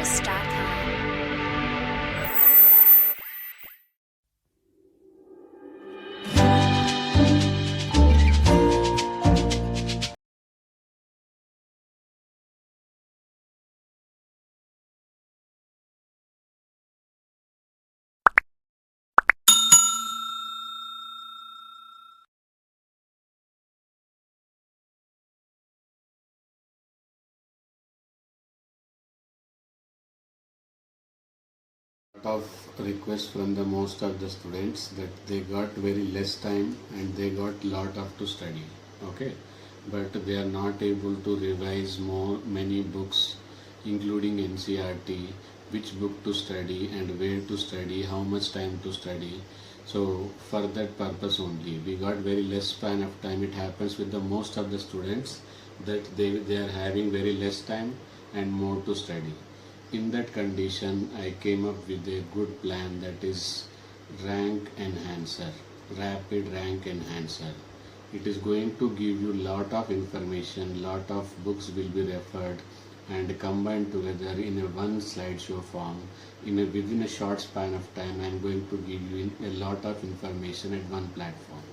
StudySmartHouse.com. Of requests from the most of the students that they got very less time and they got lot of to study, okay, but they are not able to revise more many books including NCERT, which book to study and where to study, how much time to study. So for that purpose only we got very less span of time. It happens with the most of the students that they are having very less time and more to study. In that condition, I came up with a good plan, that is rank enhancer, rapid rank enhancer. It is going to give you lot of information, lot of books will be referred and combined together in a one slideshow form. Within a short span of time, I am going to give you a lot of information at one platform.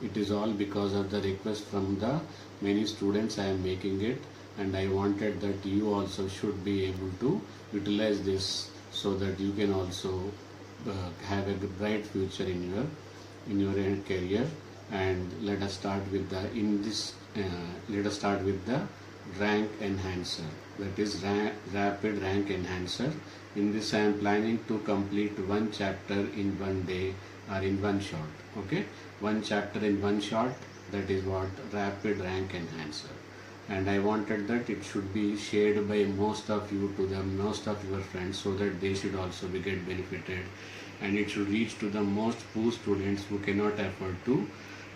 It is all because of the request from the many students I am making it, and I wanted that you also should be able to utilize this so that you can also have a bright future in your career. And let us start with the let us start with the rank enhancer, that is rapid rank enhancer. In this I am planning to complete one chapter in one day or in one shot, okay, one chapter in one shot. That is what rapid rank enhancer. And I wanted that it should be shared by most of you to the most of your friends so that they should also be get benefited, and it should reach to the most poor students who cannot afford to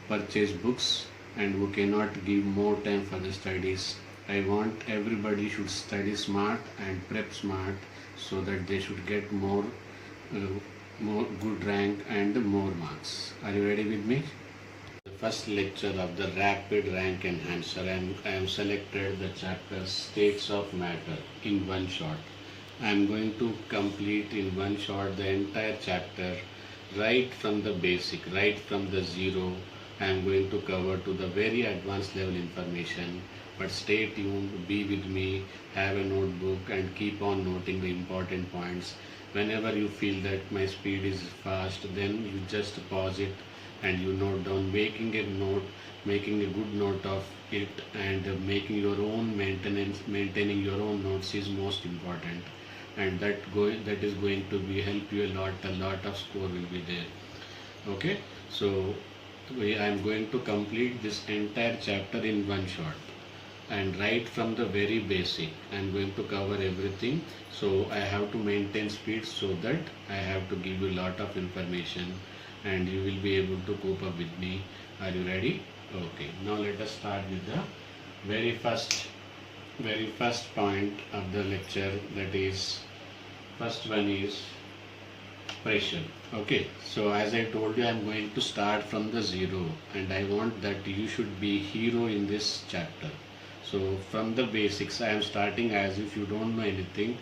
purchase books and who cannot give more time for the studies. I want everybody should study smart and prep smart so that they should get more good rank and more marks. Are you ready with me? The first lecture of the rapid rank enhancer, and I am selected the chapter states of matter in one shot. I am going to complete in one shot the entire chapter right from the basic, right from the zero. I am going to cover to the very advanced level information. But stay tuned, be with me, have a notebook and keep on noting the important points. Whenever you feel that my speed is fast, then you just pause it and you note down, making a good note of it, and making your own maintaining your own notes is most important, and that is going to be help you a lot of score will be there. Okay, so I am going to complete this entire chapter in one shot, and right from the very basic I am going to cover everything. So I have to maintain speed so that I have to give you a lot of information and you will be able to cope up with me. Are you ready? Okay, now let us start with the very first point of the lecture. That is, first one is pressure. Okay, so as I told you, I am going to start from the zero and I want that you should be hero in this chapter. So from the basics I am starting as if you don't know anything.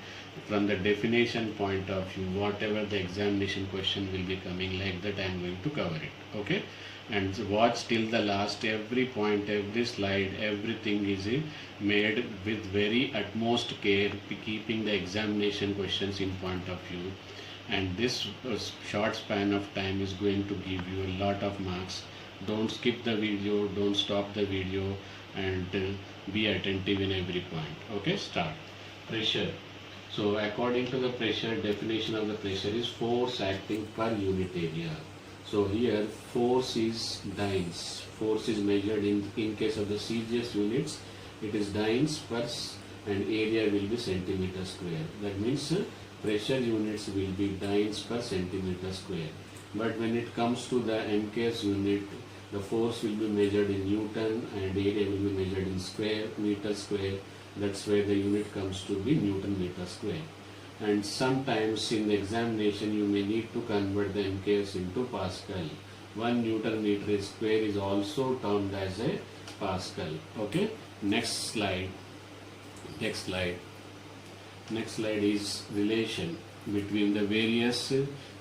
From the definition point of view, whatever the examination question will be coming, like that I am going to cover it. Okay, and watch till the last. Every point, every slide, everything is made with very utmost care, keeping the examination questions in point of view. And this short span of time is going to give you a lot of marks. Don't skip the video, don't stop the video, and be attentive in every point. Okay, start. Pressure. So according to the pressure, definition of the pressure is force acting per unit area. So here force is dynes. Force is measured in case of the CGS units, it is dynes per and area will be centimeter square. That means pressure units will be dynes per centimeter square. But when it comes to the MKS unit, the force will be measured in Newton and area will be measured in meter square. That's where the unit comes to be Newton meter square. And sometimes in the examination you may need to convert the MKS into Pascal. 1 Newton meter square is also termed as a Pascal. Okay, next slide. Next slide is relation between the various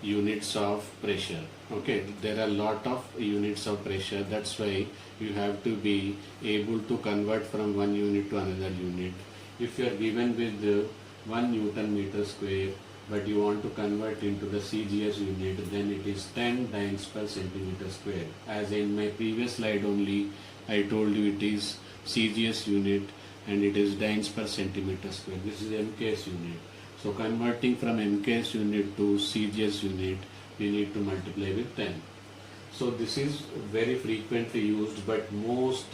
units of pressure. Okay, there are a lot of units of pressure. That's why you have to be able to convert from one unit to another unit. If you are given with 1 Newton meter square, but you want to convert into the CGS unit, then it is 10 dynes per centimeter square. As in my previous slide only, I told you it is CGS unit and it is dynes per centimeter square. This is MKS unit. So converting from MKS unit to CGS unit, we need to multiply with 10. So this is very frequently used, but most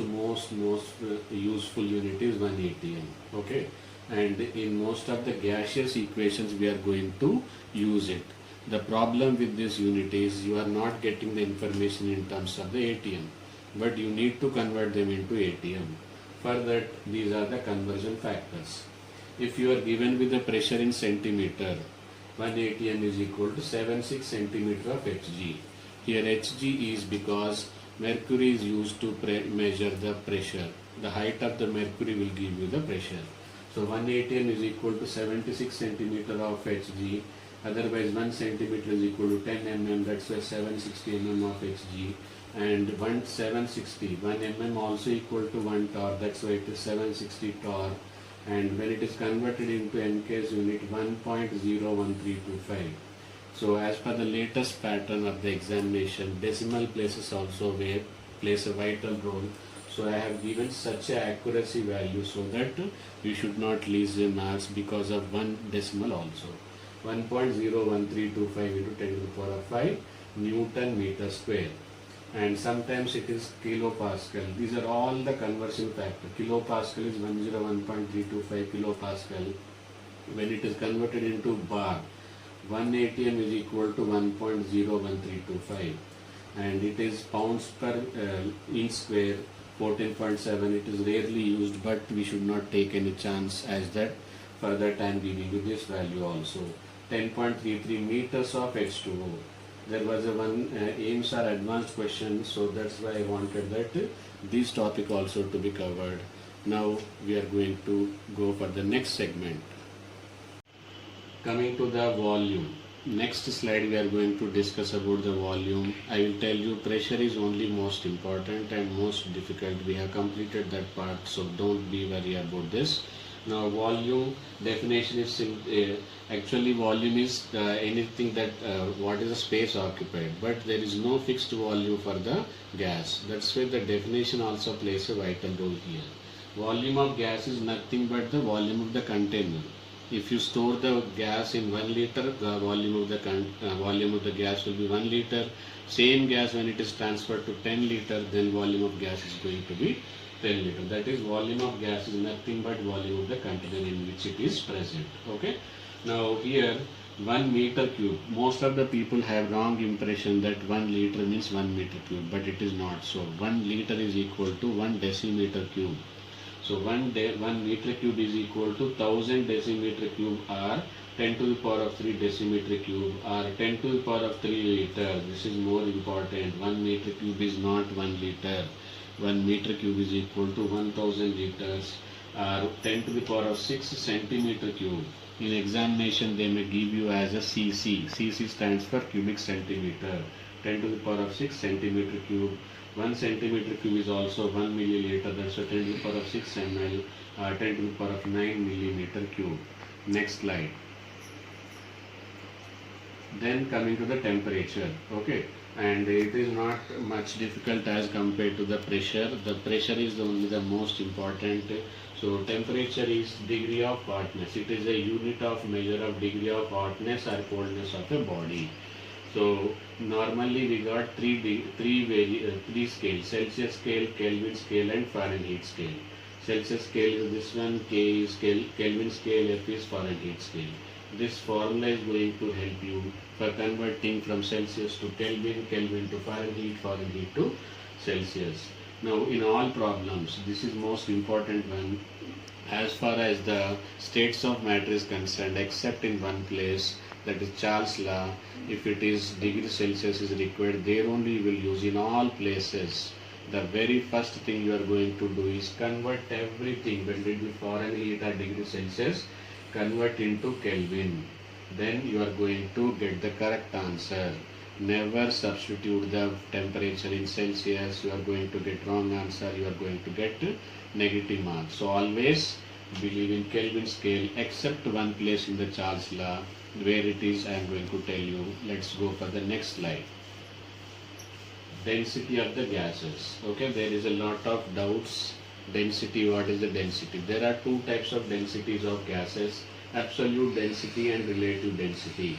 useful unit is 1 atm. Okay, and in most of the gaseous equations we are going to use it. The problem with this unit is you are not getting the information in terms of the atm, but you need to convert them into atm. For that, these are the conversion factors. If you are given with the pressure in centimeter, 1 atm is equal to 76 centimeter of Hg. Here Hg is because mercury is used to measure the pressure. The height of the mercury will give you the pressure. So 1 atm is equal to 76 centimeter of Hg. Otherwise 1 centimeter is equal to 10 mm. That's why 760 mm of Hg. And 760, 1 mm also equal to 1 torr. That's why it is 760 torr. And when it is converted into MKS unit, 1.01325. So as per the latest pattern of the examination, decimal places also plays a vital role. So I have given such a accuracy value so that you should not lose the marks because of one decimal also. 1.01325 into 10 to the power of 5 Newton meter square. And sometimes it is kilopascal. These are all the conversion factor. Kilopascal is 101.325 kilopascal. When it is converted into bar, 1 atm is equal to 1.01325, and it is pounds per inch square, 14.7. It is rarely used, but we should not take any chance, as that for that I am giving you this value also. 10.33 meters of H2O. There was a one AIMS or advanced question, so that's why I wanted that this topic also to be covered. Now we are going to go for the next segment. Coming to the volume. Next slide we are going to discuss about the volume. I will tell you pressure is only most important and most difficult. We have completed that part, so don't be worried about this. Now volume definition is actually volume is anything that what is the space occupied, but there is no fixed volume for the gas. That's why the definition also plays a vital role here. Volume of gas is nothing but the volume of the container. If you store the gas in 1 liter, the volume of the gas will be 1 liter. Same gas, when it is transferred to 10 liter, then volume of gas is going to be 10 liter. That is, volume of gas is nothing but volume of the container in which it is present. Okay. Now here 1 meter cube. Most of the people have wrong impression that 1 liter means 1 meter cube, but it is not so. 1 liter is equal to 1 decimeter cube. So 1 meter cube is equal to 1000 decimeter cube, or 10 to the power of 3 decimeter cube, or 10 to the power of 3 liter. This is more important. 1 meter cube is not 1 liter. 1 meter cube is equal to 1000 liters, or 10 to the power of 6 centimeter cube. In examination they may give you as a cc. Cc stands for cubic centimeter. 10 to the power of 6 centimeter cube. 1 centimeter cube is also 1 milliliter. That's 10 to the power of 6 ml, 10 to the power of 9 millimeter cube. Next slide. Then coming to the temperature. Okay, and it is not much difficult as compared to the pressure. The pressure is only the most important. So temperature is degree of hotness. It is a unit of measure of degree of hotness or coldness of a body. So normally we got three scales: Celsius scale, Kelvin scale, and Fahrenheit scale. Celsius scale is this one, K is Kelvin scale, F is Fahrenheit scale. This formula is going to help you for converting from Celsius to Kelvin, Kelvin to Fahrenheit, Fahrenheit to Celsius. Now in all problems, this is most important one. As far as the states of matter is concerned, except in one place, that is Charles' law, if it is degree Celsius is required, there only you will use. In all places, the very first thing you are going to do is convert everything, whether it be Fahrenheit or degree Celsius, convert into Kelvin. Then you are going to get the correct answer. Never substitute the temperature in Celsius. You are going to get wrong answer. You are going to get negative marks. So always believe in Kelvin scale, except one place in the Charles law. Where it is, I am going to tell you. Let's go for the next slide. Density of the gases. Okay, there is a lot of doubts. Density, what is the density? There are two types of densities of gases: absolute density and relative density.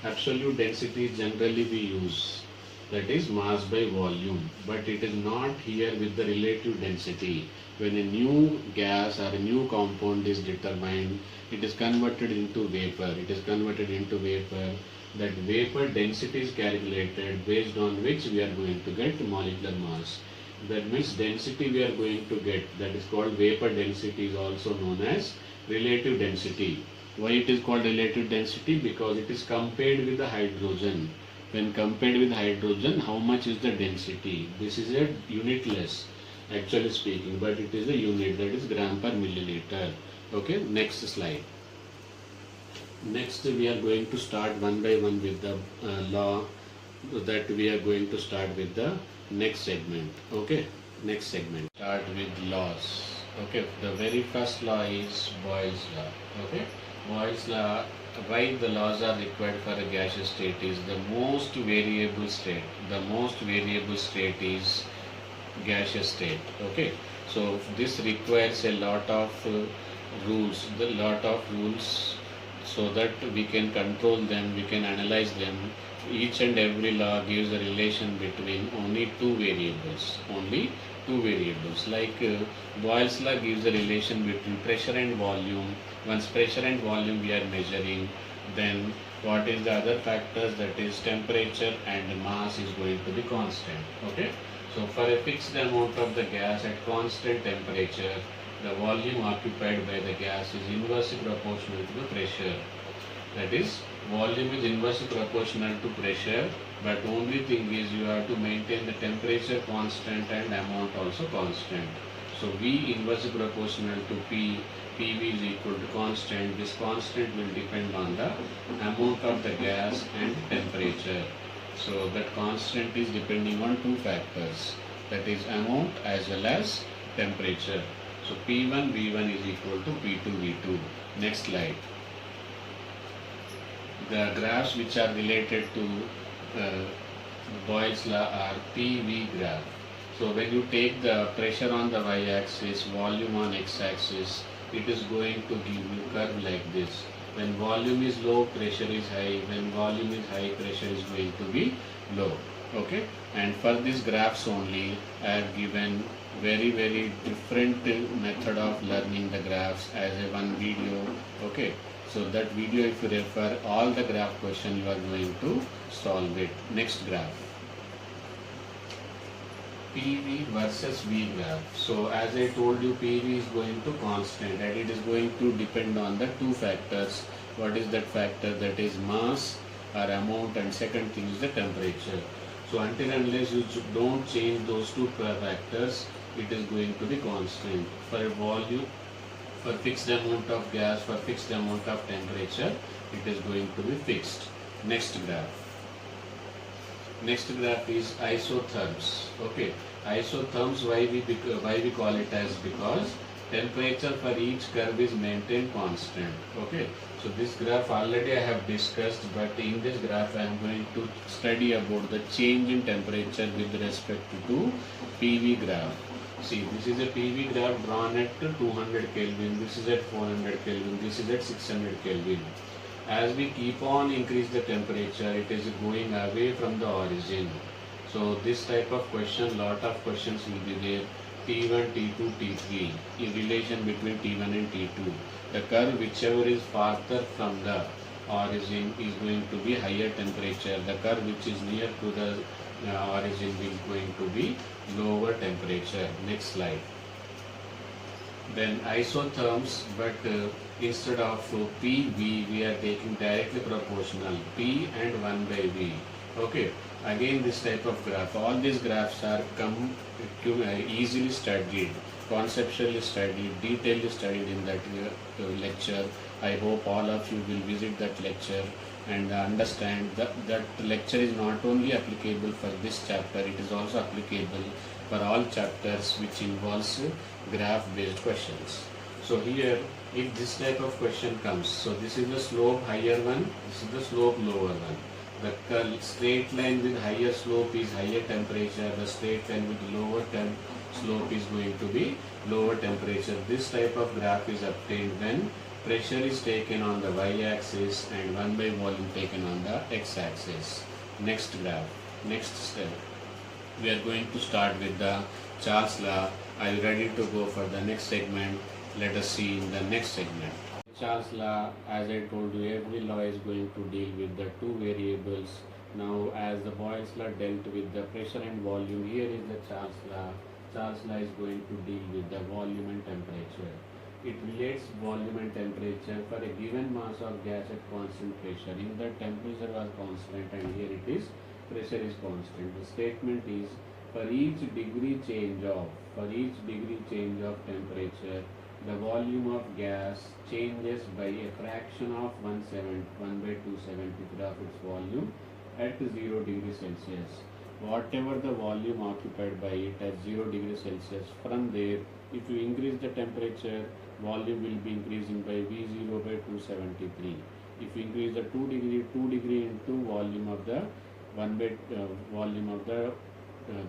Absolute density generally we use, that is mass by volume, but it is not here with the relative density. When a new gas or a new compound is determined, it is converted into vapor. It is converted into vapor. That vapor density is calculated, based on which we are going to get molecular mass. That means density we are going to get, that is called vapor density, is also known as relative density. Why it is called relative density? Because it is compared with the hydrogen. When compared with hydrogen, how much is the density? This is a unitless, actually speaking, but it is a unit, that is gram per milliliter. Okay, next slide. Next we are going to start one by one with the law, that we are going to start with the next segment. Okay, next segment. Start with laws. Okay, the very first law is Boyle's law. Okay, Boyle's law. Why the laws are required for a gaseous state is the most variable state. The most variable state is gaseous state. Okay, so this requires a lot of rules, so that we can control them, we can analyze them. Each and every law gives a relation between only two variables. Like Boyle's law gives a relation between pressure and volume. Once pressure and volume we are measuring, then what is the other factors, that is temperature and mass is going to be constant. Okay, so for a fixed amount of the gas at constant temperature, the volume occupied by the gas is inversely proportional to the pressure. That is, volume is inversely proportional to pressure, but only thing is you have to maintain the temperature constant and amount also constant. So V inversely proportional to P, PV is equal to constant. This constant will depend on the amount of the gas and temperature. So that constant is depending on two factors, that is amount as well as temperature. So P1 V1 is equal to P2 V2. Next slide. The graphs which are related to Boyle's law are PV graph. So when you take the pressure on the y-axis, volume on x-axis, it is going to give you curve like this. When volume is low, pressure is high. When volume is high, pressure is going to be low. Okay, and for these graphs only, I have given very different method of learning the graphs as a one video. Okay, so that video, if you refer all the graph question, you are going to solve it. Next graph, PV versus V graph. So as I told you, PV is going to constant and it is going to depend on the two factors. What is that factor? That is mass or amount, and second thing is the temperature. So until unless you don't change those two factors, it is going to be constant. For a volume, for fixed amount of gas, for fixed amount of temperature, it is going to be fixed. Next graph. Next graph is isotherms. Okay, isotherms, why we call it as, because temperature for each curve is maintained constant. Okay, so this graph already I have discussed, but in this graph I am going to study about the change in temperature with respect to PV graph. See, this is a PV graph drawn at 200 Kelvin, this is at 400 Kelvin, this is at 600 Kelvin. As we keep on increase the temperature, it is going away from the origin. So this type of question, lot of questions will be there. T1, T2, T3, in relation between T1 and T2. The curve whichever is farther from the origin is going to be higher temperature. The curve which is near to the origin is going to be lower temperature. Next slide. Then isotherms, but instead of PV, we are taking directly proportional P and 1 by V. Okay, again this type of graph. All these graphs are easily studied. conceptually studied, detailedly studied in that lecture. I hope all of you will visit that lecture and understand that that lecture is not only applicable for this chapter, it is also applicable for all chapters which involves graph based questions. So here, if this type of question comes, so this is the slope higher one, this is the slope lower one. The straight line with higher slope is higher temperature, the straight line with lower slope is going to be lower temperature. This type of graph is obtained when pressure is taken on the y-axis and 1 by volume taken on the x-axis. Next graph, next step. We are going to start with the Charles law. Are you ready to go for the next segment? Let us see in the next segment. Charles law, as I told you, every law is going to deal with the two variables. Now, as the Boyle's law dealt with the pressure and volume, here is the Charles law. Charles law is going to deal with the volume and temperature. It relates volume and temperature for a given mass of gas at constant pressure. In the temperature was constant and here it is pressure is constant. The statement is for each degree change of temperature, the volume of gas changes by a fraction of 1 by 273 of its volume at 0 degrees Celsius. Whatever the volume occupied by it at 0 degrees Celsius, from there, if you increase the temperature, volume will be increasing by V0 by 273. If you increase the 2 degree into volume of the volume of the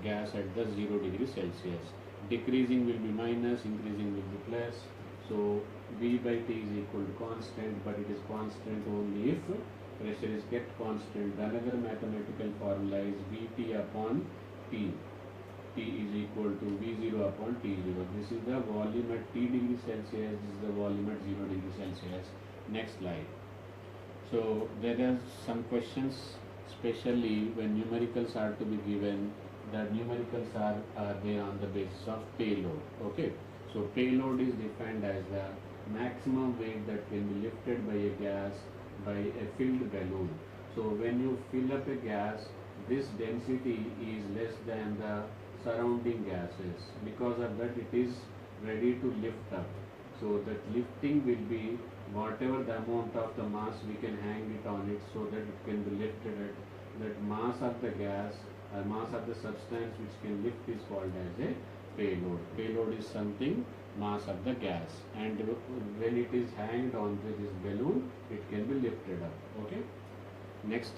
gas at the 0 degree Celsius. Decreasing will be minus, increasing will be plus. So V by T is equal to constant, but it is constant only if pressure is kept constant. Another mathematical formula is Vt upon T. T is equal to V0 upon T0. This is the volume at T degree Celsius, this is the volume at 0 degree Celsius. Next slide. So there are some questions, especially when numericals are to be given. The numericals are there on the basis of payload. Okay, so payload is defined as the maximum weight that can be lifted by a gas by a filled balloon. So when you fill up a gas, this density is less than the surrounding gases. Because of that, it is ready to lift up. So that lifting will be whatever the amount of the mass we can hang it on it so that it can be lifted at that mass of the gas or mass of the substance which can lift is called as a payload. Payload is something mass of the gas, and when it is hanged onto this balloon, it can be lifted up. Okay. Next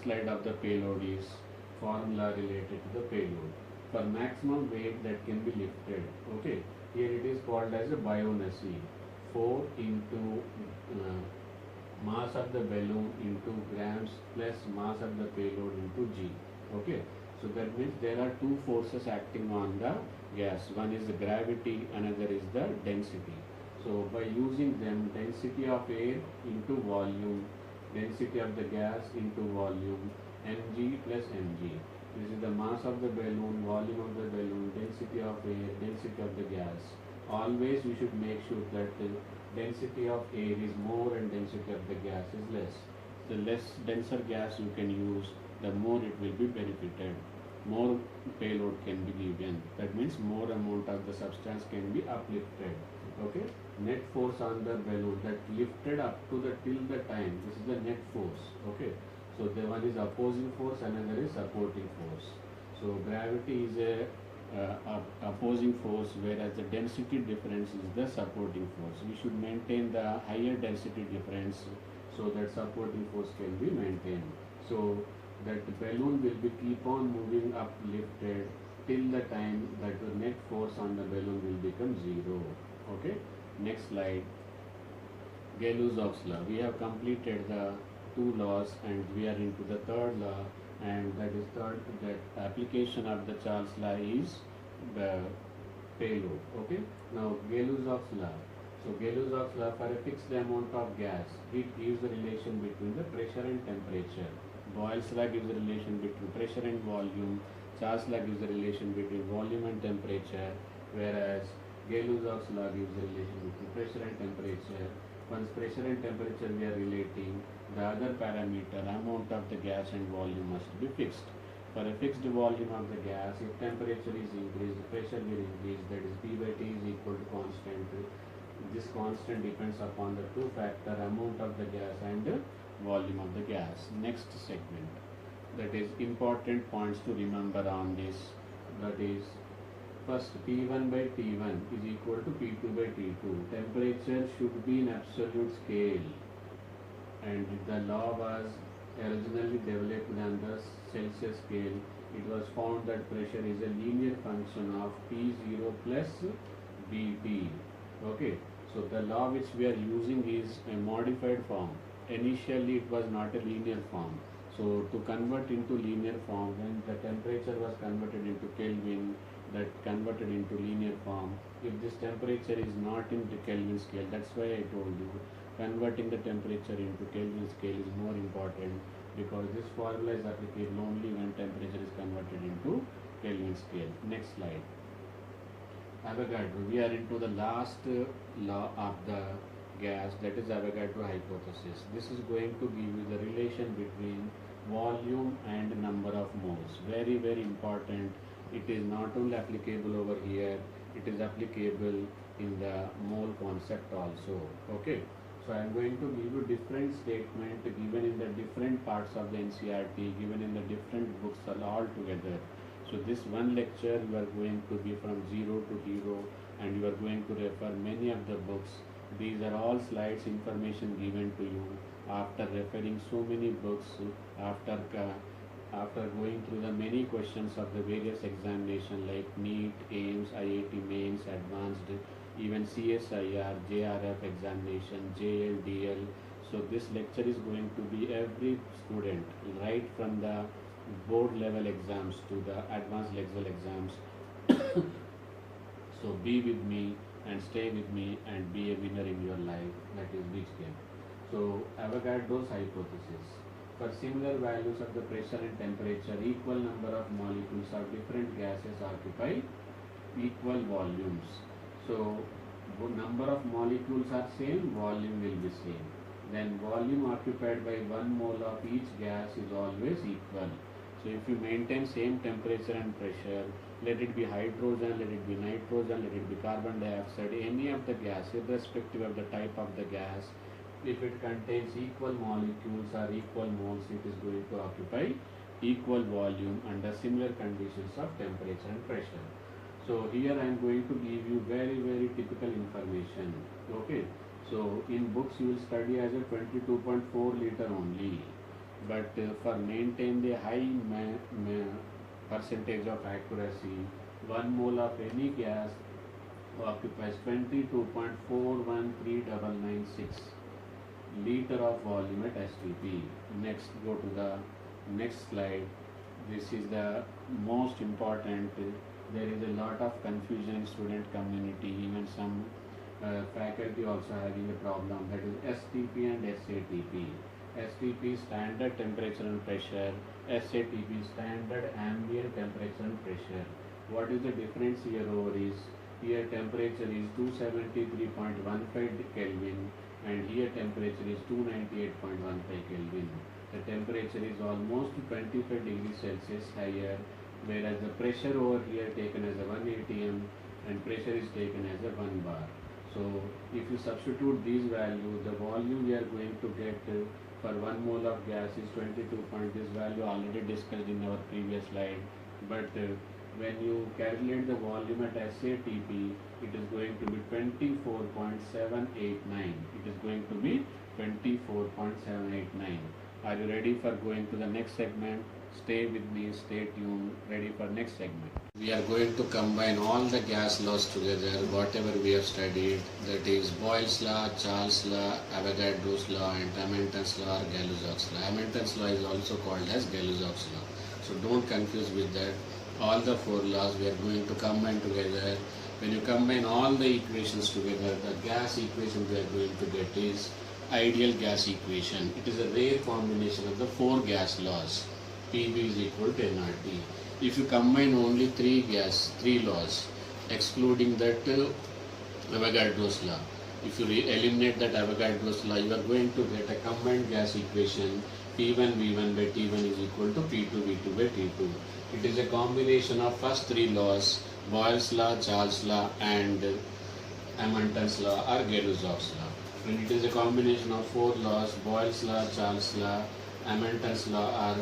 slide of the payload is formula related to the payload. For maximum weight that can be lifted, okay, here it is called as a buoyancy. 4 into mass of the balloon into grams plus mass of the payload into g. Okay, so that means there are two forces acting on the gas. One is the gravity, another is the density. So by using them, density of air into volume, density of the gas into volume, mg plus mg. This is the mass of the balloon, volume of the balloon, density of air, density of the gas. Always we should make sure that the density of air is more and density of the gas is less. The less denser gas you can use, the more it will be benefited. More payload can be given. That means more amount of the substance can be uplifted. Okay. Net force on the balloon that lifted up to the till the time. This is the net force. Okay. So the one is opposing force, another is supporting force. So gravity is a opposing force, whereas the density difference is the supporting force. We should maintain the higher density difference so that supporting force can be maintained. So that the balloon will be keep on moving up lifted till the time that the net force on the balloon will become 0. Okay. Next slide. Gay-Lussac's law. We have completed the two laws and we are into the third law, and that is that application of the Charles law is the payload. Okay. Now Gay-Lussac's law. So Gay-Lussac's law, for a fixed amount of gas, it gives the relation between the pressure and temperature. Boyle's law gives the relation between pressure and volume. Charles law gives the relation between volume and temperature, whereas Gay-Lussac's law gives the relation between pressure and temperature. Once pressure and temperature we are relating, the other parameter, amount of the gas and volume, must be fixed. For a fixed volume of the gas, if temperature is increased, the pressure will increase, that is P by T is equal to constant. This constant depends upon the two factor, amount of the gas and volume of the gas. Next segment, that is important points to remember on this, that is first P1 by T1 is equal to P2 by T2. Temperature should be in absolute scale, and the law was originally developed on the Celsius scale. It was found that pressure is a linear function of P0 plus Bp. Okay, so the law which we are using is a modified form. Initially it was not a linear form. So to convert into linear form, when the temperature was converted into Kelvin, that converted into linear form. If this temperature is not in the Kelvin scale, that's why I told you converting the temperature into Kelvin scale is more important, because this formula is applicable only when temperature is converted into Kelvin scale. Next slide. Avogadro. We are into the last law of the gas, that is Avogadro hypothesis. This is going to give you the relation between volume and number of moles. Very, very important. It is not only applicable over here, it is applicable in the mole concept also. Okay. So I am going to give you different statement given in the different parts of the NCERT, given in the different books all together. So this one lecture you are going to be from 0 to 0, and you are going to refer many of the books. These are all slides, information given to you after referring so many books, after going through the many questions of the various examination like NEET, AIMS, IIT Mains, Advanced, even CSIR, JRF examination, JL, DL. So this lecture is going to be every student, right from the board level exams to the advanced level exams. So be with me and stay with me and be a winner in your life, that is which game. So Avogadro's hypothesis. For similar values of the pressure and temperature, equal number of molecules of different gases occupy equal volumes. So number of molecules are same, volume will be same. Then volume occupied by 1 mole of each gas is always equal. So if you maintain same temperature and pressure, let it be hydrogen, let it be nitrogen, let it be carbon dioxide, any of the gas, irrespective of the type of the gas, if it contains equal molecules or equal moles, it is going to occupy equal volume under similar conditions of temperature and pressure. So here I am going to give you very, very typical information. Okay. So in books you will study as a 22.4 liter only. But for maintain the high percentage of accuracy, 1 mole of any gas occupies 22.413996 liter of volume at STP. Next, go to the next slide. This is the most important. There is a lot of confusion in student community, even some faculty also having a problem, that is STP and SATP. STP standard temperature and pressure, SATP standard ambient temperature and pressure. What is the difference here over is, here temperature is 273.15 Kelvin and here temperature is 298.15 Kelvin. The temperature is almost 25 degrees Celsius higher, whereas the pressure over here taken as a 1 atm and pressure is taken as a 1 bar. So if you substitute these values, the volume we are going to get for 1 mole of gas is 22. This value already discussed in our previous slide, but when you calculate the volume at SATP, it is going to be 24.789. It is going to be 24.789. Are you ready for going to the next segment? Stay with me, stay tuned, ready for next segment. We are going to combine all the gas laws together, whatever we have studied, that is Boyle's law, Charles' law, Avogadro's law, and Hamilton's law or Gay-Lussac's law. Hamilton's law is also called as Gay-Lussac's law. So don't confuse with that. All the 4 laws we are going to combine together. When you combine all the equations together, the gas equation we are going to get is ideal gas equation. It is a rare combination of the 4 gas laws. PV is equal to nRT. If you combine only 3 laws, excluding that Avogadro's law, if you eliminate that Avogadro's law, you are going to get a combined gas equation P1 V1 by T1 is equal to P2 V2 by T2. It is a combination of first three laws, Boyle's law, Charles' law and Hamilton's law or Gay-Lussac's law. And it is a combination of four laws, Boyle's law, Charles' law, Hamilton's law or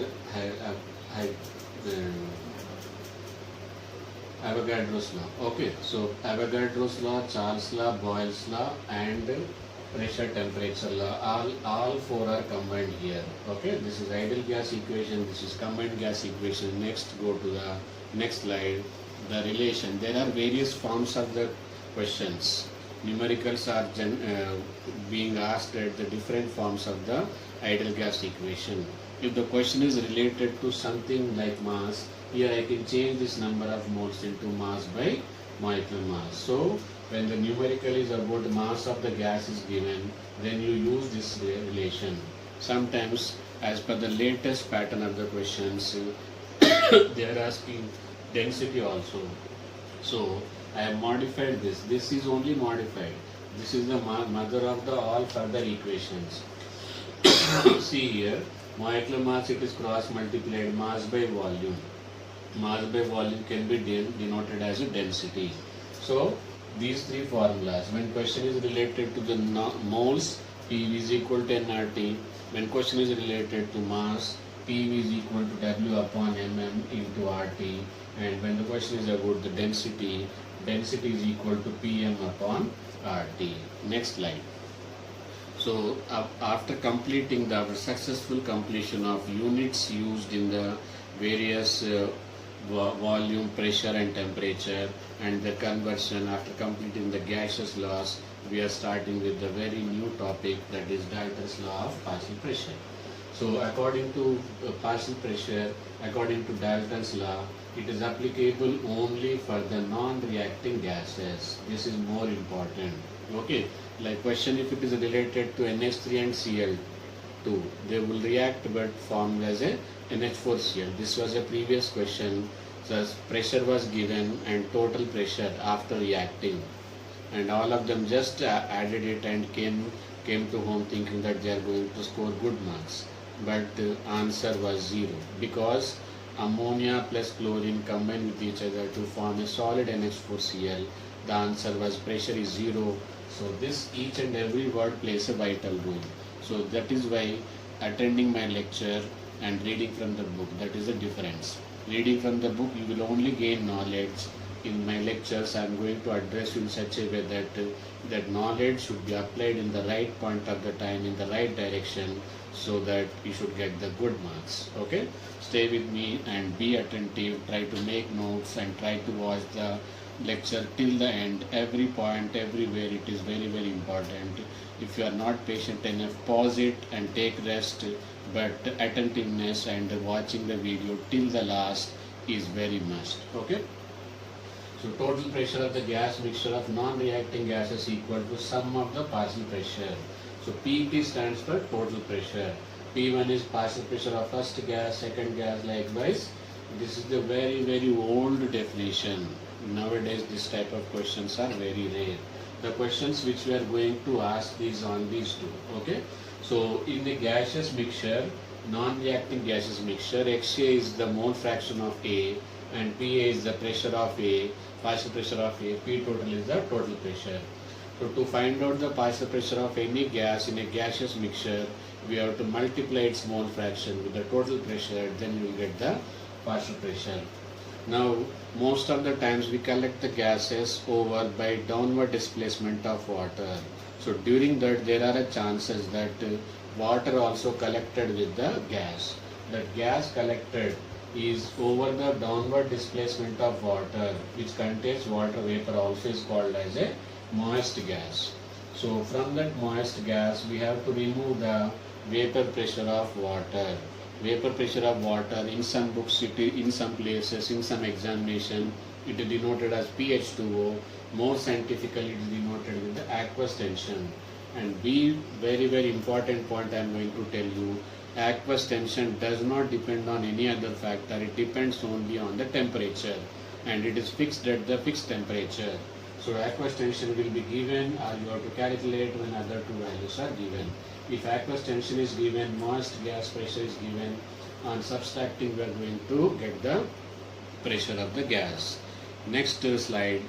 Avogadro's law. Okay, so Avogadro's law, Charles' law, Boyle's law and pressure temperature law, all four are combined here. Okay, this is ideal gas equation, this is combined gas equation. Next, go to the next slide, the relation. There are various forms of the questions. Numericals are being asked at the different forms of the ideal gas equation. If the question is related to something like mass, here I can change this number of moles into mass by molecular mass. So when the numerical is about the mass of the gas is given, then you use this relation. Sometimes, as per the latest pattern of the questions, they are asking density also. So I have modified this. This is only modified. This is the mother of the all further equations. See here, molecular mass, it is cross multiplied mass by volume. Mass by volume can be denoted as a density. So these three formulas, when question is related to the moles, PV is equal to nRT. When question is related to mass, PV is equal to W upon mm into RT. And when the question is about the density, density is equal to PM upon RT. Next slide. So after completing the successful completion of units used in the various volume, pressure and temperature and the conversion, after completing the gaseous laws, we are starting with the very new topic, that is Dalton's law of partial pressure. So according to partial pressure, according to Dalton's law, it is applicable only for the non-reacting gases. This is more important. Okay, like question, if it is related to NH3 and Cl2, they will react but form as a NH4Cl. This was a previous question. So pressure was given and total pressure after reacting, and all of them just added it and came to home thinking that they are going to score good marks. But the answer was 0, because ammonia plus chlorine combined with each other to form a solid NH4Cl. The answer was pressure is 0. So this each and every word plays a vital role. So that is why attending my lecture and reading from the book, that is the difference. Reading from the book, you will only gain knowledge. In my lectures, I am going to address you in such a way that that knowledge should be applied in the right point of the time, in the right direction, so that you should get the good marks. Okay, stay with me and be attentive. Try to make notes and try to watch the lecture till the end. Every point, everywhere, it is very, very important. If you are not patient enough, pause it and take rest. But attentiveness and watching the video till the last is very must. Okay. So total pressure of the gas mixture of non-reacting gases equal to sum of the partial pressure. So PT stands for total pressure. P1 is partial pressure of first gas, second gas, likewise. This is the very, very old definition. Nowadays this type of questions are very rare. The questions which we are going to ask is on these two. Okay. So in the gaseous mixture, non-reacting gaseous mixture, XA is the mole fraction of A and PA is the pressure of A, partial pressure of A, P total is the total pressure. So to find out the partial pressure of any gas in a gaseous mixture, we have to multiply its mole fraction with the total pressure, then you will get the partial pressure. Now most of the times we collect the gases over by downward displacement of water. So during that there are chances that water also collected with the gas. That gas collected is over the downward displacement of water, which contains water vapor, also is called as a moist gas. So from that moist gas we have to remove the vapor pressure of water. Vapor pressure of water, in some books, in some places, in some examination, it is denoted as pH2O. More scientifically, it is denoted with the aqueous tension. And B, very, very important point I am going to tell you, aqueous tension does not depend on any other factor. It depends only on the temperature, and it is fixed at the fixed temperature. So aqueous tension will be given, or you have to calculate when other two values are given. If aqueous tension is given, moist gas pressure is given. On subtracting, we are going to get the pressure of the gas. Next slide.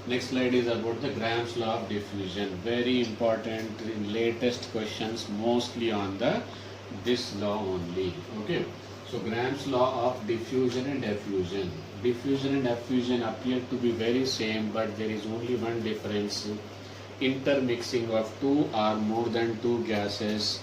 Next slide is about the Graham's law of diffusion. Very important in latest questions, mostly on the this law only. Okay. So Graham's law of diffusion and effusion. Diffusion and effusion appear to be very same, but there is only one difference. Intermixing of two or more than two gases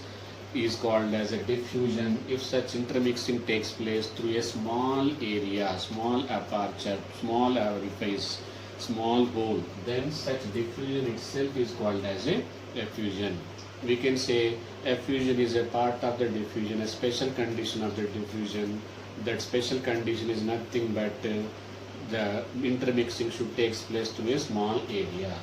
is called as a diffusion if such intermixing takes place through a small area, small aperture, small orifice, small hole. Then such diffusion itself is called as a effusion. We can say effusion is a part of the diffusion, a special condition of the diffusion. That special condition is nothing but the intermixing should take place to a small area.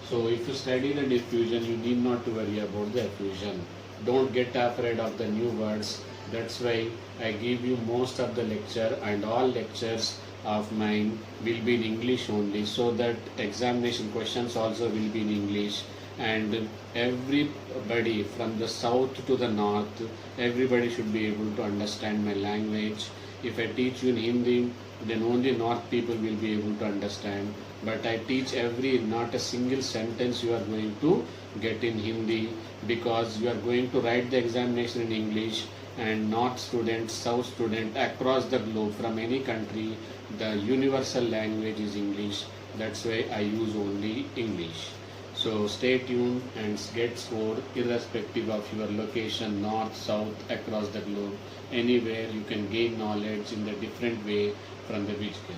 So if you study the diffusion, you need not to worry about the effusion. Don't get afraid of the new words. That's why I give you most of the lecture, and all lectures of mine will be in English only, so that examination questions also will be in English. And everybody from the south to the north, everybody should be able to understand my language. If I teach you in Hindi, then only north people will be able to understand. But I teach not a single sentence you are going to get in Hindi, because you are going to write the examination in English, and north student, south student, across the globe from any country, the universal language is English. That's why I use only English. So stay tuned and get score irrespective of your location, north, south, across the globe. Anywhere you can gain knowledge in the different way from the vehicle.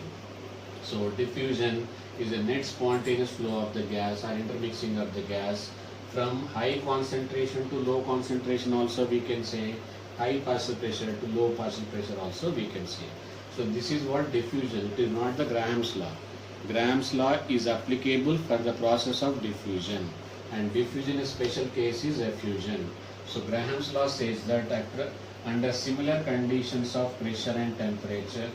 So diffusion is a net spontaneous flow of the gas or intermixing of the gas from high concentration to low concentration, also we can say high partial pressure to low partial pressure also we can say. So this is what diffusion, it is not the Graham's law. Graham's law is applicable for the process of diffusion, and diffusion in special case is effusion. So Graham's law says that under similar conditions of pressure and temperature,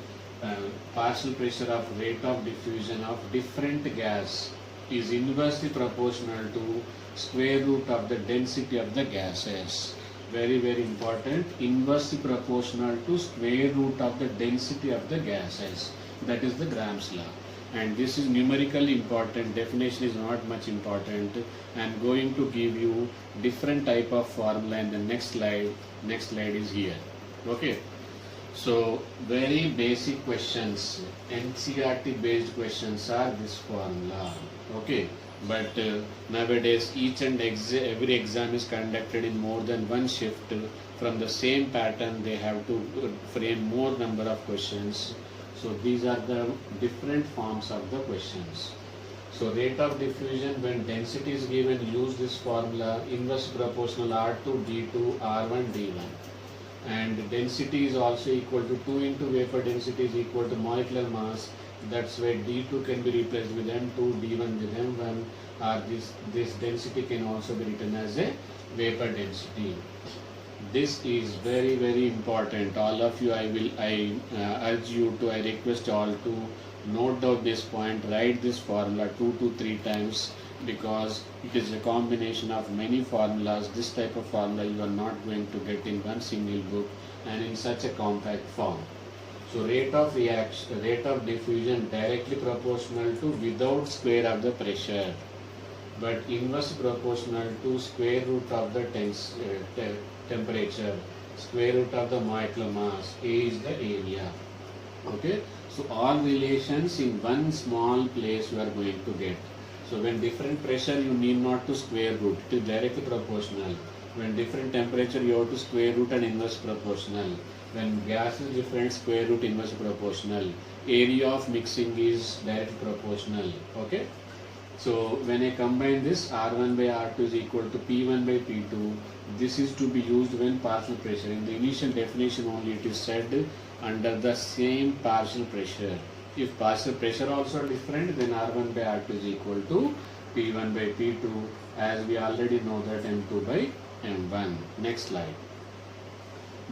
partial pressure of rate of diffusion of different gas is inversely proportional to square root of the density of the gases. Very, very important. Inversely proportional to square root of the density of the gases. That is the Graham's law. And this is numerically important. Definition is not much important. I am going to give you different type of formula in the next slide. Next slide is here. Okay. So very basic questions, NCERT based questions are this formula. Okay. But nowadays each and every exam is conducted in more than one shift. From the same pattern they have to frame more number of questions. So these are the different forms of the questions. So rate of diffusion, when density is given, use this formula, inverse proportional R2 D2 R1 D1. And density is also equal to 2 into vapor density is equal to molecular mass. That's why D2 can be replaced with M2, D1 with M1, or this density can also be written as a vapor density. This is very, very important. All of you, I urge you to, I request all to note down this point, write this formula 2 to 3 times, because it is a combination of many formulas. This type of formula you are not going to get in one single book and in such a compact form. So rate of reaction, rate of diffusion directly proportional to without square of the pressure, but inverse proportional to square root of the temperature, square root of the molecular mass. A is the area. Okay. So all relations in one small place you are going to get. So when different pressure, you need not to square root, it is directly proportional. When different temperature, you have to square root and inverse proportional. When gas is different, square root inverse proportional. Area of mixing is directly proportional. Okay. So when I combine this, R1 by R2 is equal to P1 by P2. This is to be used when partial pressure. In the initial definition only it is said under the same partial pressure. If partial pressure also different, then R1 by R2 is equal to P1 by P2, as we already know that M2 by M1. Next slide.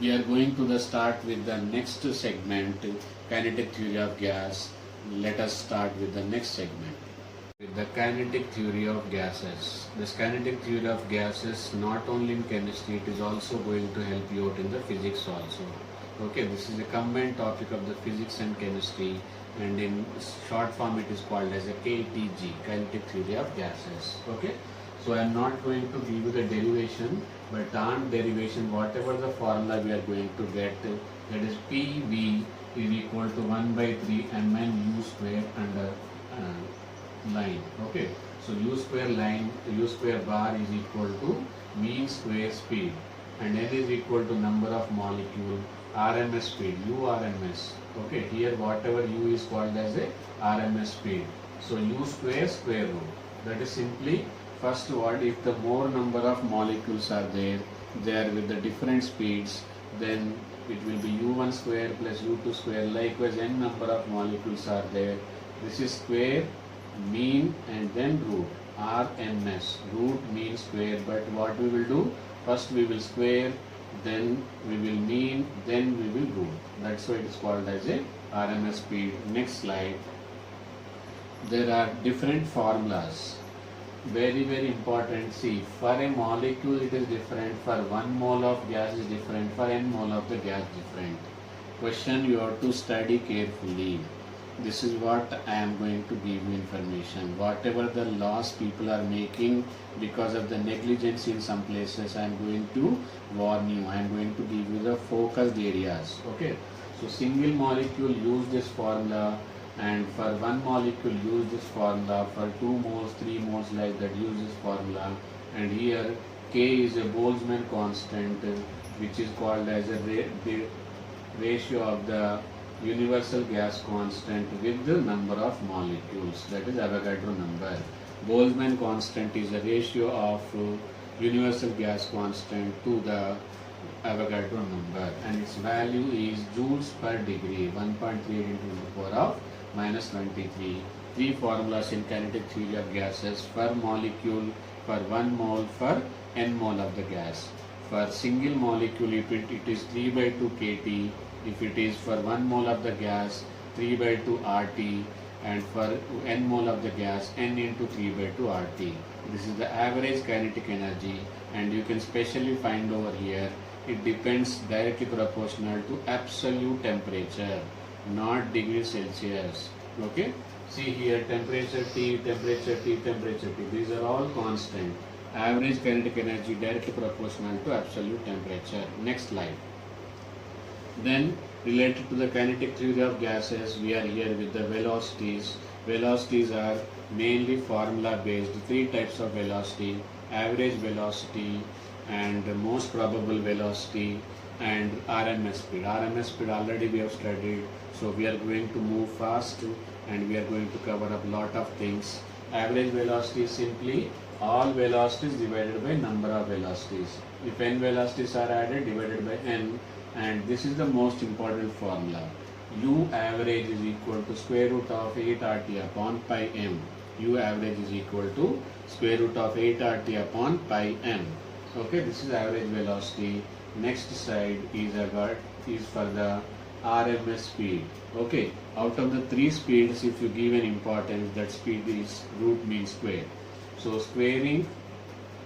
We are going to start with the next segment, kinetic theory of gas. Let us start with the next segment. With the kinetic theory of gases. This kinetic theory of gases, not only in chemistry, it is also going to help you out in the physics also. Okay, this is a combined topic of the physics and chemistry, and in short form it is called as a KTG, kinetic theory of gases. Okay, so I am not going to give you the derivation, but on derivation, whatever the formula we are going to get, that is PV is equal to 1 by 3 mn u square under line. Okay, so u square bar is equal to mean square speed, and n is equal to number of molecule, RMS speed, URMS. Okay, here whatever u is called as a RMS speed. So u square root, that is simply first word. If the more number of molecules are there, they are with the different speeds, then it will be u1 square plus u2 square. Likewise, n number of molecules are there. This is square, mean, and then root, RMS, root, mean, square. But what we will do, first we will square, then we will mean, then we will root. That's why it is called as a RMS speed. Next slide. There are different formulas, very important. See, for a molecule it is different, for 1 mole of gas is different, for n mole of the gas different. Question you have to study carefully. This is what I am going to give you information. Whatever the loss people are making because of the negligence in some places, I am going to warn you. I am going to give you the focused areas. Okay. So single molecule use this formula, and for 1 molecule use this formula, for 2 moles, 3 moles, like that use this formula. And here K is a Boltzmann constant, which is called as a ratio of the universal gas constant with the number of molecules, that is Avogadro number. Boltzmann constant is a ratio of universal gas constant to the Avogadro number, and its value is joules per degree, 1.38 into the power of minus 23. 3 formulas in kinetic theory of gases: per molecule, for 1 mole, for n mole of the gas. For single molecule, it is 3 by 2 kT. If it is for 1 mole of the gas, 3 by 2 RT, and for n mole of the gas, n into 3 by 2 RT. This is the average kinetic energy, and you can specially find over here, it depends directly proportional to absolute temperature, not degree Celsius. Okay, see here, temperature T, temperature T, temperature T, these are all constant. Average kinetic energy directly proportional to absolute temperature. Next slide. Then, related to the kinetic theory of gases, we are here with the velocities. Velocities are mainly formula based. 3 types of velocity: average velocity, and most probable velocity, and RMS speed. RMS speed already we have studied, so we are going to move fast and we are going to cover up lot of things. Average velocity is simply all velocities divided by number of velocities. If n velocities are added, divided by n. And this is the most important formula. U average is equal to square root of 8 RT upon pi m. U average is equal to square root of 8 RT upon pi m. Okay, this is average velocity. Next side is for the RMS speed. Okay, out of the 3 speeds, if you give an importance, that speed is root mean square. So squaring,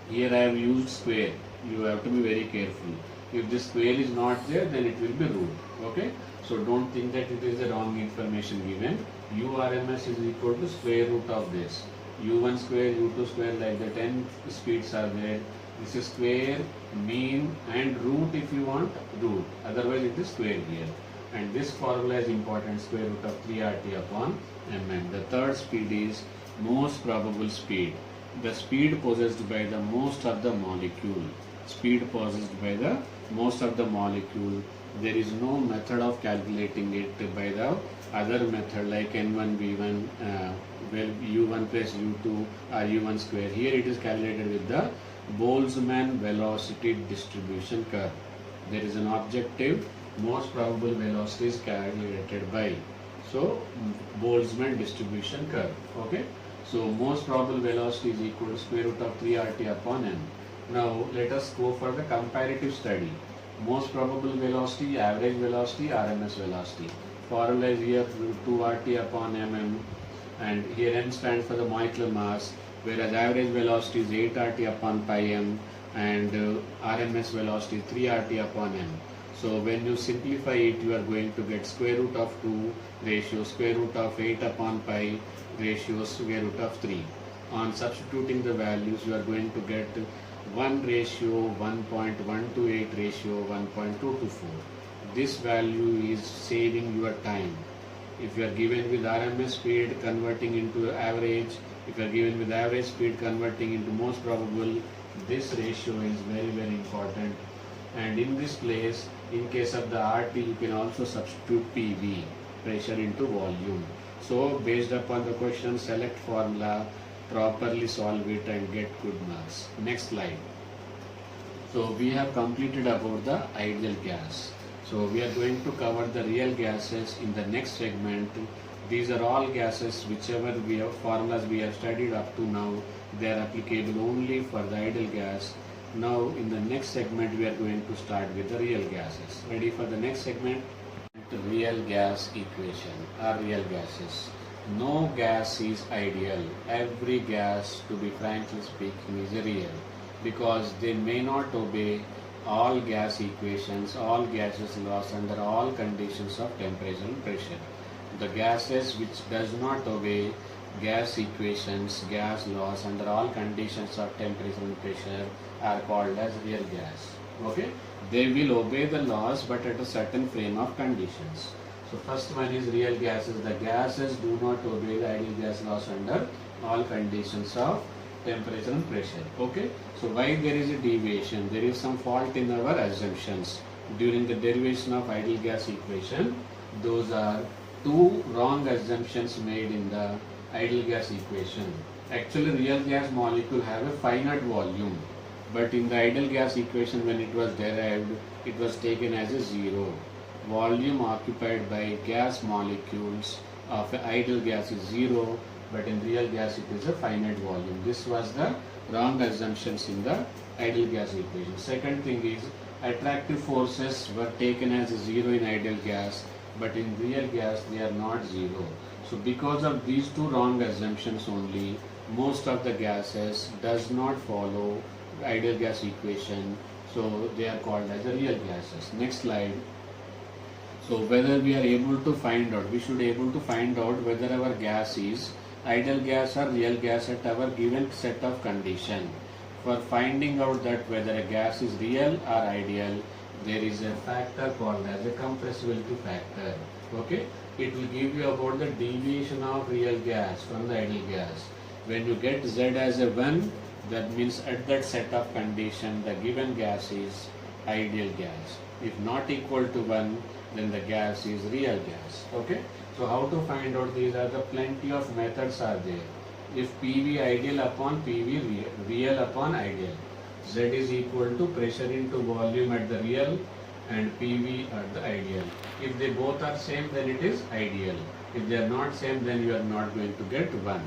here I have used square. You have to be very careful. If this square is not there, then it will be root. Okay, so don't think that it is the wrong information given. URMS is equal to square root of this. U1 square, U2 square, like the 10 speeds are there. This is square, mean, and root if you want root. Otherwise it is square here. And this formula is important, square root of 3 RT upon mm. The third speed is most probable speed. The speed possessed by the most of the molecule. Speed possessed by the most of the molecule. There is no method of calculating it by the other method like N1, V1, U1 plus U2 or U1 square. Here it is calculated with the Boltzmann velocity distribution curve. There is an objective, most probable velocity is calculated by, so Boltzmann distribution curve. Okay, so most probable velocity is equal to square root of 3 RT upon m. Now let us go for the comparative study. Most probable velocity, average velocity, RMS velocity. Formula is here 2 RT upon mm. and here m stands for the molecular mass, whereas average velocity is 8 RT upon pi m, and RMS velocity is 3 RT upon m. So when you simplify it, you are going to get square root of 2 ratio square root of 8 upon pi ratio square root of 3. On substituting the values, you are going to get 1 ratio 1.128 ratio 1.224. This value is saving your time. If you are given with RMS speed converting into average, if you are given with average speed converting into most probable, this ratio is very, very important. And in this place, in case of the RT, you can also substitute PV, pressure into volume. So based upon the question, select formula, properly solve it and get good marks. Next slide. So we have completed about the ideal gas. So we are going to cover the real gases in the next segment. These are all gases, whichever we have formulas we have studied up to now, they are applicable only for the ideal gas. Now in the next segment we are going to start with the real gases. Ready for the next segment? Real gas equation or real gases. No gas is ideal. Every gas, to be frankly speaking, is real, because they may not obey all gas equations, all gases laws under all conditions of temperature and pressure. The gases which does not obey gas equations, gas laws under all conditions of temperature and pressure are called as real gas. Okay? They will obey the laws but at a certain frame of conditions. So first one is real gases. The gases do not obey the ideal gas laws under all conditions of temperature and pressure. Okay? So why there is a deviation? There is some fault in our assumptions. During the derivation of ideal gas equation, those are two wrong assumptions made in the ideal gas equation. Actually, real gas molecule have a finite volume, but in the ideal gas equation when it was derived, it was taken as a zero. Volume occupied by gas molecules of ideal gas is zero, but in real gas it is a finite volume. This was the wrong assumptions in the ideal gas equation. Second thing is, attractive forces were taken as a zero in ideal gas, but in real gas they are not zero. So because of these two wrong assumptions only, most of the gases does not follow ideal gas equation, so they are called as the real gases. Next slide. So whether we are able to find out, we should be able to find out whether our gas is ideal gas or real gas at our given set of condition. For finding out that whether a gas is real or ideal, there is a factor called as a compressibility factor. Okay? It will give you about the deviation of real gas from the ideal gas. When you get Z as a 1, that means at that set of condition the given gas is ideal gas. If not equal to 1, then the gas is real gas. Okay? So how to find out? These are the plenty of methods are there. If PV ideal upon PV real upon ideal, Z is equal to pressure into volume at the real and PV at the ideal. If they both are same, then it is ideal. If they are not same, then you are not going to get 1.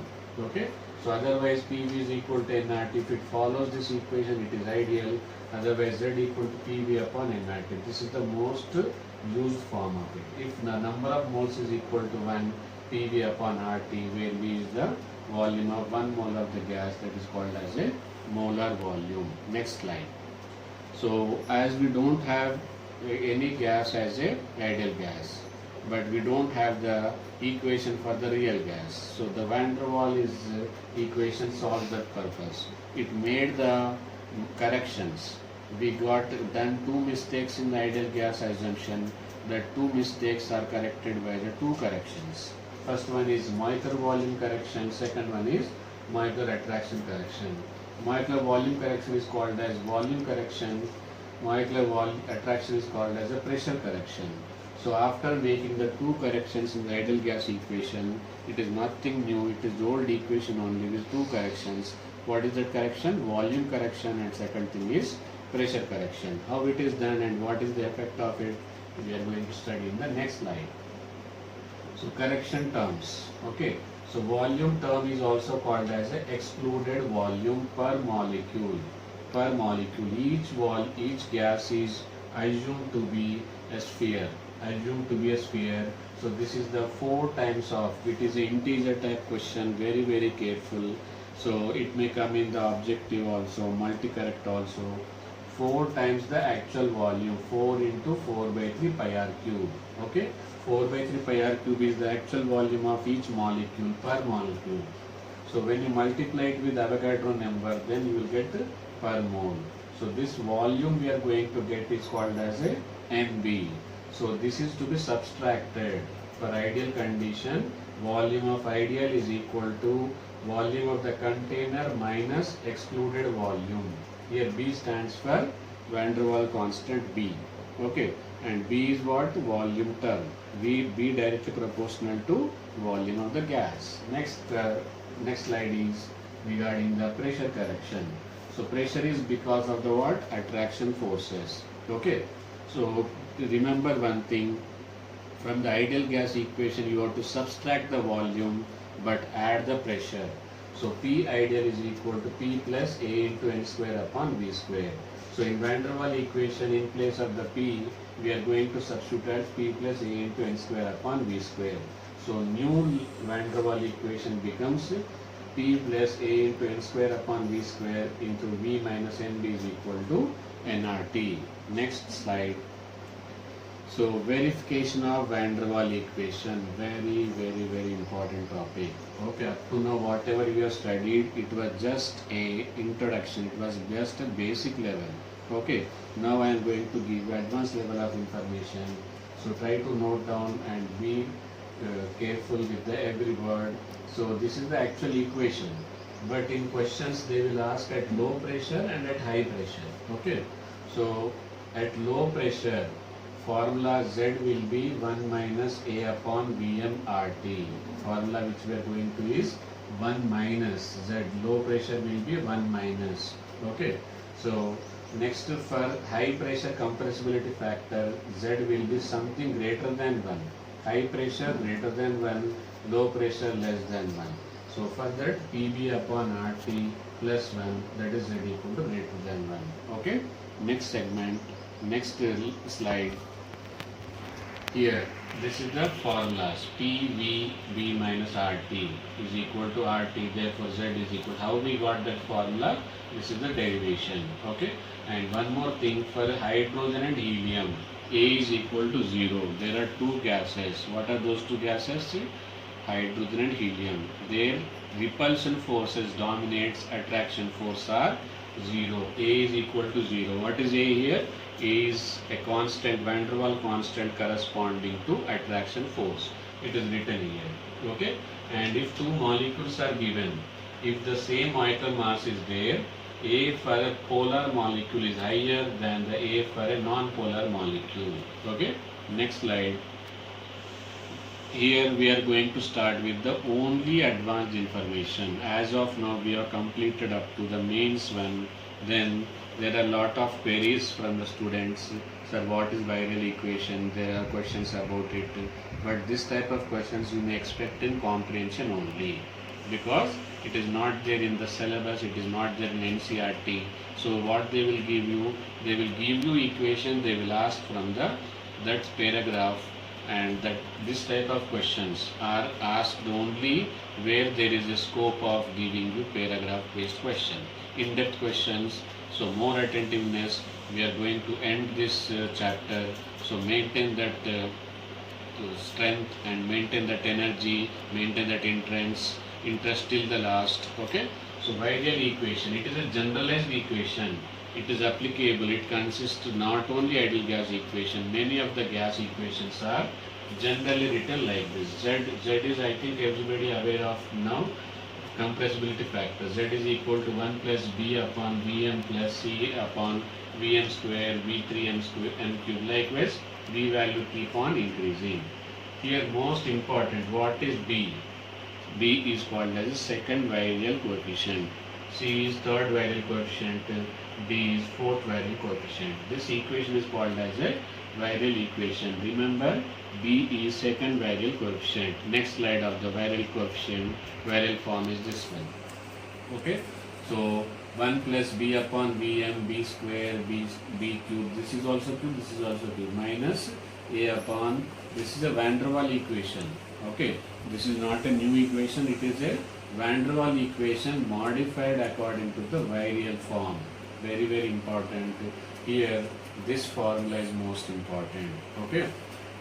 Okay? So otherwise PV is equal to nRT. If it follows this equation, it is ideal. Otherwise Z equal to PV upon nRT. This is the most used form of it. If the number of moles is equal to 1, PV upon RT, where V is the volume of 1 mole of the gas, that is called as a molar volume. Next slide. So as we don't have any gas as a ideal gas, but we don't have the equation for the real gas. So the Van der Waals equation solved that purpose. It made the corrections. We got done two mistakes in the ideal gas assumption. The two mistakes are corrected by the two corrections. First one is molecular volume correction, second one is molecular attraction correction. Molecular volume correction is called as volume correction. Molecular attraction is called as a pressure correction. So after making the two corrections in the ideal gas equation, it is nothing new, it is the old equation only with two corrections. What is that correction? Volume correction, and second thing is pressure correction. How it is done and what is the effect of it, we are going to study in the next slide. So correction terms. Okay. So volume term is also called as the excluded volume per molecule. Per molecule, each gas is assumed to be a sphere. Assumed to be a sphere. So this is the 4 times of, it is an integer type question, very very careful. So it may come in the objective also, multi-correct also. 4 times the actual volume, 4 into 4 by 3 pi r cube. Okay, 4 by 3 pi r cube is the actual volume of each molecule per molecule. So when you multiply it with Avogadro number, then you will get per mole. So this volume we are going to get is called as a MB. So this is to be subtracted. For ideal condition, volume of ideal is equal to volume of the container minus excluded volume. Here B stands for van der Waals constant B. Okay, and B is what? Volume term. B directly proportional to volume of the gas. Next slide is regarding the pressure correction. So pressure is because of the what? Attraction forces. Okay. So remember one thing, from the ideal gas equation you have to subtract the volume but add the pressure. So P ideal is equal to P plus A into N square upon V square. So in van der Waals equation, in place of the P, we are going to substitute as P plus A into N square upon V square. So new van der Waals equation becomes P plus A into N square upon V square into V minus NB is equal to nRT. Next slide. So verification of van der Waals equation, very important topic. Okay, up to now whatever we have studied, it was just a introduction, it was just a basic level. Okay, now I am going to give you advanced level of information. So try to note down and be careful with the every word. So this is the actual equation, but in questions they will ask at low pressure and at high pressure. Okay, so at low pressure, formula Z will be 1 minus A upon Vm RT. Formula which we are going to is 1 minus Z. Low pressure will be 1 minus. Okay. So next, for high pressure compressibility factor, Z will be something greater than 1. High pressure greater than 1, low pressure less than 1. So for that, PB upon RT plus 1, that is Z equal to greater than 1. Okay. Next segment, next slide. Here, this is the formulas. PVB minus RT is equal to RT, therefore Z is equal. How we got that formula? This is the derivation. Okay. And one more thing, for hydrogen and helium, A is equal to 0. There are two gases. What are those two gases? Hydrogen and helium. Their repulsion forces dominates, attraction force are 0. A is equal to 0. What is A here? A is a constant, van der Waals constant corresponding to attraction force. It is written here. Okay. And if two molecules are given, if the same molecular mass is there, A for a polar molecule is higher than the A for a non-polar molecule. Okay. Next slide. Here we are going to start with the only advanced information. As of now we have completed up to the mains one. Then there are a lot of queries from the students. Sir, what is viral equation? There are questions about it. But this type of questions you may expect in comprehension only, because it is not there in the syllabus, it is not there in NCERT. So what they will give you, they will give you equation, they will ask from that paragraph, and that this type of questions are asked only where there is a scope of giving you paragraph based question. In-depth questions, so more attentiveness. We are going to end this chapter, so maintain that strength and maintain that energy, maintain that interest till the last. Okay. So ideal equation, it is a generalized equation. It is applicable, it consists not only ideal gas equation, many of the gas equations are generally written like this. Z is, I think everybody aware of now, compressibility factor. Z is equal to 1 plus B upon Vm plus C upon Vm square, V3m square, m cube. Likewise, B value keep on increasing. Here most important, what is B? B is called as a second virial coefficient. C is third virial coefficient. D is fourth virial coefficient. This equation is called as a virial equation. Remember, B is second virial coefficient. Next slide of the virial coefficient, virial form is this one. Okay. So 1 plus B upon Vm, B square, B cube. This is also cube, this is also cube. Minus A upon, this is a van der Waal equation. Okay, this is not a new equation, it is a van der Waal equation modified according to the virial form. Very, very important. Here, this formula is most important. Okay,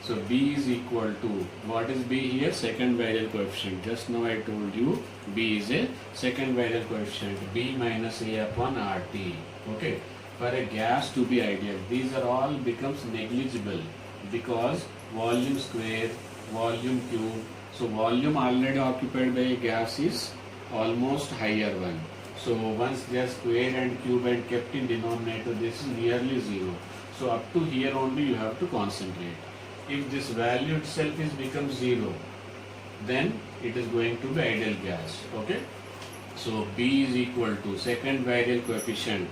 so B is equal to, what is B here? Second virial coefficient. Just now I told you B is a second virial coefficient. B minus A upon RT. Okay, for a gas to be ideal, these are all becomes negligible because volume square, volume cube. So volume already occupied by a gas is almost higher one. So once they are squared and cube and kept in denominator, this is nearly zero. So up to here only you have to concentrate. If this value itself is becomes zero, then it is going to be ideal gas. Okay. So B is equal to second virial coefficient.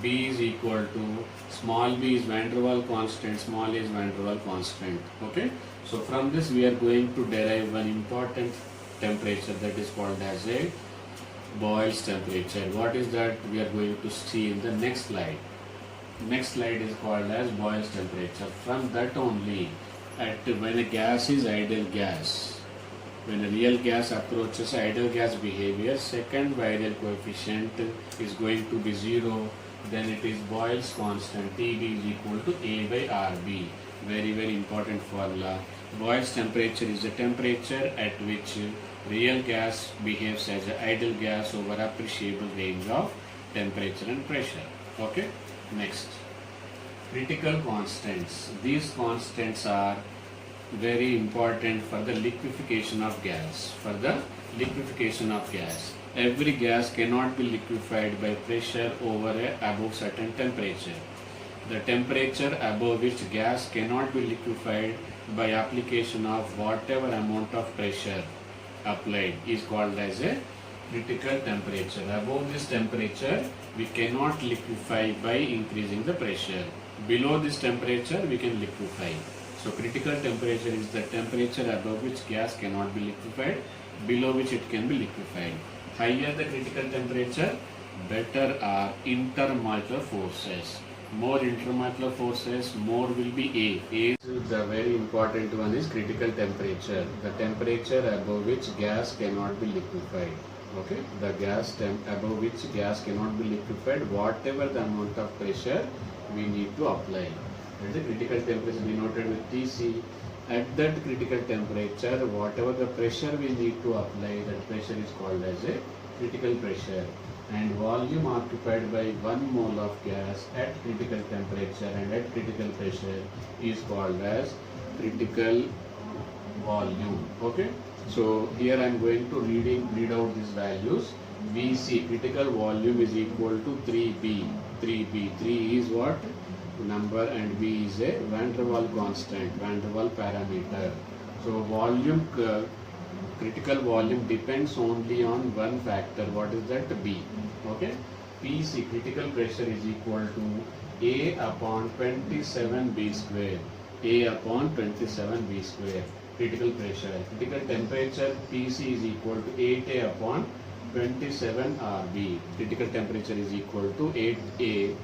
B is equal to, small b is van der Waal constant, small a is van der Waal constant. Okay. So from this we are going to derive one important temperature that is called as a Boyle's temperature. What is that? We are going to see in the next slide. Next slide is called as Boyle's temperature. From that only, when a gas is ideal gas, when a real gas approaches ideal gas behavior, second virial coefficient is going to be zero. Then it is Boyle's constant, TB is equal to A by RB. Very, very important formula. Boyle's temperature is the temperature at which real gas behaves as an ideal gas over appreciable range of temperature and pressure. Okay. Next, critical constants. These constants are very important for the liquefaction of gas. For the liquefaction of gas, every gas cannot be liquefied by pressure over above certain temperature. The temperature above which gas cannot be liquefied by application of whatever amount of pressure applied is called as a critical temperature. Above this temperature we cannot liquefy by increasing the pressure. Below this temperature we can liquefy. So critical temperature is the temperature above which gas cannot be liquefied, below which it can be liquefied. Higher the critical temperature, better are intermolecular forces. More intermolecular forces, more will be A. A is the very important one is critical temperature. The temperature above which gas cannot be liquefied. Okay, the gas above which gas cannot be liquefied, whatever the amount of pressure we need to apply. That is the critical temperature denoted with TC. At that critical temperature, whatever the pressure we need to apply, that pressure is called as a critical pressure. And volume occupied by 1 mole of gas at critical temperature and at critical pressure is called as critical volume. Okay. So here I am going to read out these values. Vc, critical volume, is equal to 3B. 3B. 3 is what? Number, and B is a van der Waal constant, van der Waal parameter. So volume, critical volume depends only on one factor. What is that? B. Okay. PC, critical pressure, is equal to A upon 27B square. A upon 27B square. Critical pressure. Critical temperature, PC, is equal to 8A upon 27 RB. Critical temperature is equal to 8A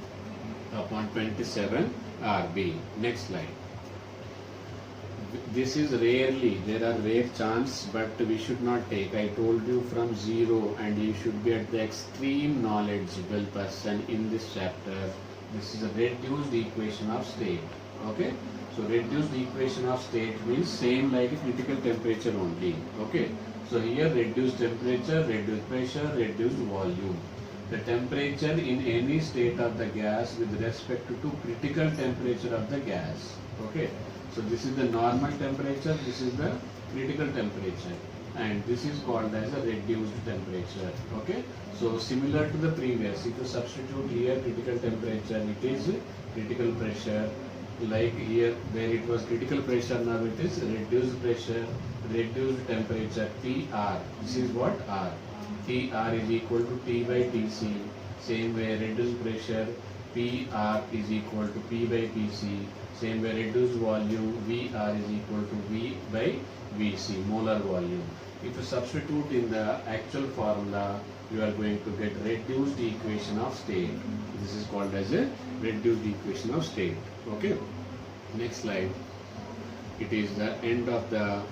upon 27 RB. Next slide. This is rarely, there are rare chance, but we should not take. I told you from zero, and you should be at the extreme knowledgeable person in this chapter. This is a reduced equation of state. Okay. So reduced equation of state means same like a critical temperature only. Okay. So here reduced temperature, reduced pressure, reduced volume. The temperature in any state of the gas with respect to critical temperature of the gas. Okay. So this is the normal temperature, this is the critical temperature, and this is called as a reduced temperature. Okay. So similar to the previous, if you substitute here critical temperature, it is critical pressure. Like here where it was critical pressure, now it is reduced pressure, reduced temperature, TR. This is what? R. TR is equal to T by TC. Same way reduced pressure, PR is equal to P by PC. Same way reduced volume, VR is equal to V by VC, molar volume. If you substitute in the actual formula, you are going to get reduced equation of state. This is called as a reduced equation of state. Okay. Next slide. it is the end of the